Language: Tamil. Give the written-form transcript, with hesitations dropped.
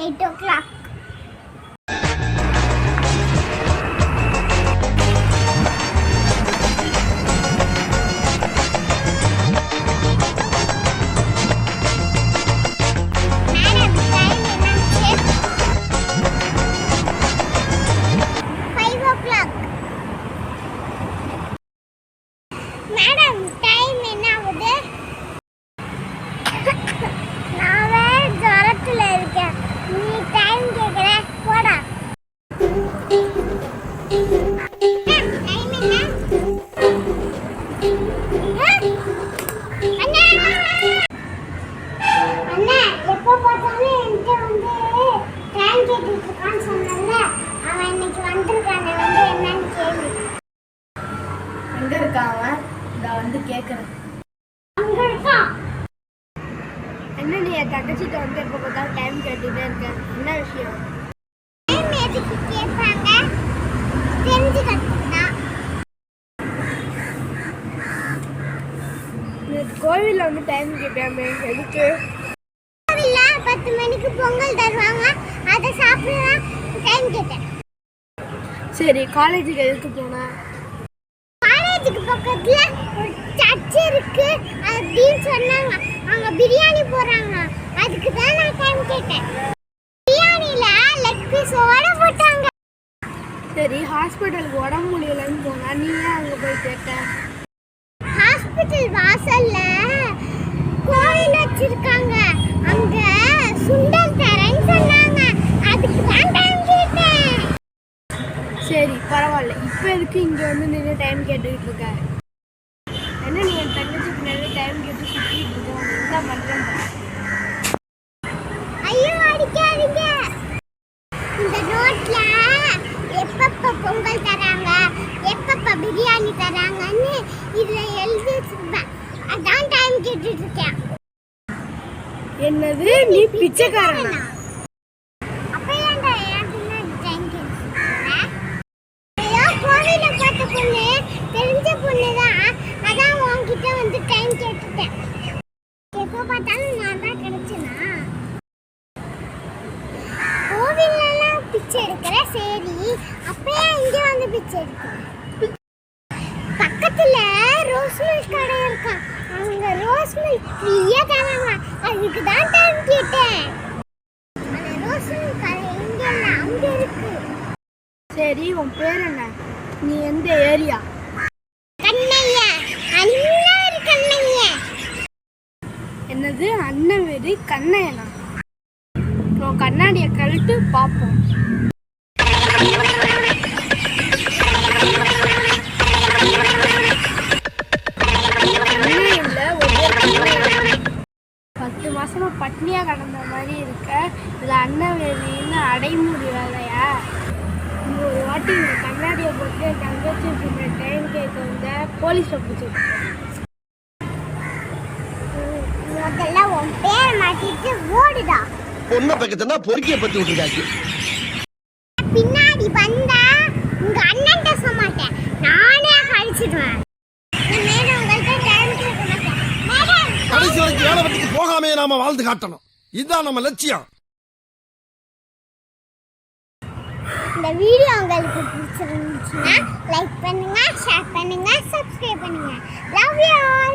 8 o'clock. என்ன நீ தங்கச்சிட்ட வந்து எப்போ பார்த்தாலும் டைம் கேட்டுட்டே இருக்க, என்ன விஷயம்? கோவில்ல வந்து டைம் கேட்டாமே, எதுக்கு? 10 மணிக்கு பொங்கல் தருவாங்க, அதை சாப்பிட டைம் கேட்டேன். சரி, காலேஜுக்கு எதுக்கு போனா? காலேஜுக்கு பக்கத்துல ஒரு சர்ச் இருக்கு அப்படின்னு சொன்னாங்க, அங்க பிரியாணி போறாங்க, அதுக்கு தான் நான் டைம் கேட்டேன். பிரியாணில லெக் பீஸ் ஓட போட்டாங்க. சரி, ஹாஸ்பிட்டலுக்கு உடம்பு முடியலன்னு போனா நீ ஏன் அங்க போய் கேட்ட? ஹாஸ்பிட்டல் வாசல்ல கோவில் வச்சிருக்காங்க, அங்க சுண்டல் தரேன்னு சொன்னாங்க, அதுக்கு தான் டைம் கேட்டேன். சரி, பரவாயில்ல. இப்போ எதுக்கு இங்க வந்து நின்று டைம் கேட்டுக்கிட்டு இருக்க? என்ன நீ என் தங்கச்சி பின்னாடி டைம் கேட்டு சுற்றிட்டு இருக்கோம், என்ன பண்றேன்? ஐயோ, அடிக்காதீங்க. இந்த நோட்ல எப்பப்ப பொங்கல் தராங்க, எப்பப்ப பிரியாணி தராங்கன்னு இதுல எழுதி வச்சிருப்பேன், அதான் டைம் கேட்டுட்டு இருக்கேன். என்னது, நீ பிச்சைக்காரனா? அப்ப ஏன்டா என் பின்னாடி டைம் கேட்டுட்டு? ஐயோ, கோவில பார்த்த பொண்ணு, தெரிஞ்ச பொண்ணுதான், அதான் உன்கிட்ட வந்து டைம் கேட்டுட்டேன். எப்போ பார்த்தாலும் நான் தான் கிடைச்சனா? கோவிலெல்லாம் பிச்சை எடுக்கிற, சரி, அப்பயே இங்க வந்து பிச்சை எடுக்கிற? பக்கத்துல ரோஸ் மில்க் கடை இருக்கா, அங்க ரோஸ் மில்க் ஃப்ரீயா தராங்க, அதுக்கு தான் டைம் கேட்டேன். அந்த ரோஸ் மில்க் கடை எங்க இல்ல, அங்க இருக்கு. சரி, உன் பேர் என்ன? நீ எந்த ஏரியா? கண்ணையா, அண்ணாரு கண்ணையா. என்னது, அண்ணன் வேறு கண்ணையனா? உன் கண்ணாடியை கழட்டு பார்ப்போம். அண்ணன் இல்லை, ஒரு 10 மாசமா பட்னியா கடந்த மாதிரி இருக்க, இதுல அண்ணன் வேறின்னு அடைமூடி வேலையா? ஒரு வாட்டி கண்ணாடியை போட்டு தங்கச்சி பின்ன டைம் கேட்க வந்த போலீஸ் பிடிச்சிருக்கு. முதல்ல உன் பேர் மாட்டிட்டு ஓடுடா. பொண்ணை பக்கத்துல பொறுக்கிய பத்தி விட்டுருக்காச்சு. பின்னாடி வந்தா உங்க அண்ணன் சொல்ல மாட்டேன், நானே அடிச்சிடுவேன். கடைசி வரைக்கும் வேலை பத்திக்கு போகாமே நாம வாழ்ந்து காட்டணும், இதுதான் நம்ம லட்சியம். இந்த வீடியோ உங்களுக்கு பிடிச்சிருந்துச்சுன்னா லைக் பண்ணுங்க, ஷேர் பண்ணுங்க, சப்ஸ்கிரைப் பண்ணுங்க. Love you all.